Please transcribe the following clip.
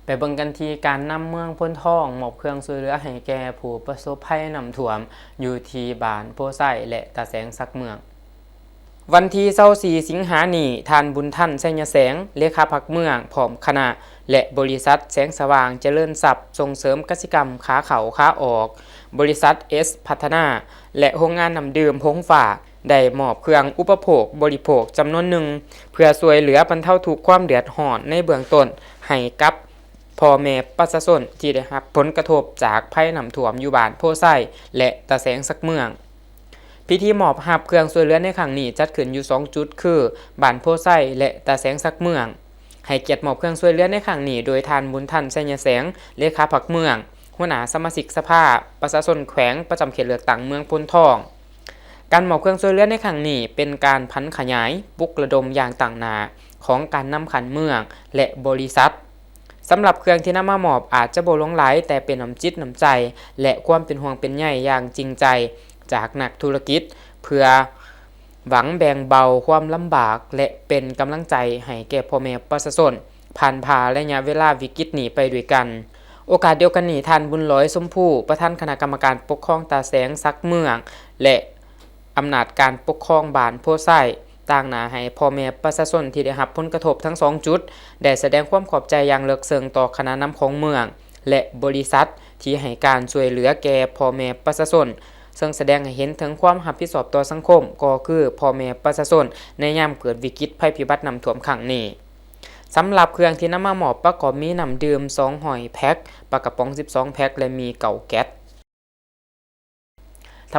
ไปเบิ่งกันที่การนำเมืองพ้นท่องมอบเครื่องช่วยเหลือให้แก่ผู้ประสบภัยน้ำท่วมอยู่ที่บ้านโพไซและตาแสงสักเมืองวันที่24สิงหาคมนี้ท่านบุญทันไสยแสงเลขาพักเมืองพร้อมคณะและบริษัทแสงสว่างเจริญทรัพย์ส่งเสริมกสิกรรมขาเข้าขาออกบริษัทเอสพัฒนาและโรงงานน้ำดื่มพงฝากได้มอบเครื่องอุปโภคบริโภคจำนวนหนึ่งเพื่อช่วยเหลือบรรเทาทุกข์ความเดือดร้อนในเบื้องต้นให้กับพ่อแม่ประชาชนที่ได้รับผลกระทบจากภัยน้ำท่วมอยู่บ้านโพไซและตาแสงสักเมืองพิธีมอบรับเครื่องช่วยเหลือในครั้งนี้จัดขึ้นอยู่2จุดคือบ้านโพไซและตาแสงสักเมืองให้เกียรติมอบเครื่องช่วยเหลือในครั้งนี้โดยท่านบุญทันไสยแสงเลขาพักเมืองหัวหน้าสมาชิกสภาประชาชนแขวงประจำเขตเลือกตั้งเมืองพนทองการมอบเครื่องช่วยเหลือในครั้งนี้เป็นการพันขยายปลุกระดมอย่างต่างหน้าของการนำขันเมืองและบริษัทสำหรับเครื่องที่นำมามอบอาจจะบ่หลงไหลแต่เป็นน้ำจิตน้ำใจและความเป็นห่วงเป็นใยอย่างจริงใจจากนักธุรกิจเพื่อหวังแบ่งเบาความลำบากและเป็นกำลังใจให้แก่พ่อแม่ประชาชนผ่านระยะเวลาวิกฤตนี้ไปด้วยกันโอกาสเดียวกันนี้ท่านบุญร้อยสมผู้ประธานคณะกรรมการปกครองตาแสงสักเมืองและอำนาจการปกครองบ้านโพไซต่างหน้าให้พ่อแม่ประชาชนที่ได้รับผลกระทบทั้ง2จุดได้แสดงความขอบใจอย่างเลิกเซิงต่อคณะนำของเมืองและบริษัทที่ให้การช่วยเหลือแก่พ่อแม่ประชาชนซึ่งแสดงให้เห็นถึงความรับผิดชอบต่อสังคมก็คือพ่อแม่ประชาชนในยามเกิดวิกฤตภัยพิบัติน้ำท่วมครั้งนี้สำหรับเครื่องที่นำมามอบประกอบมีน้ำดื่ม200แพ็คปลากระป๋อง12แพ็คและมีเก่าแก๊ส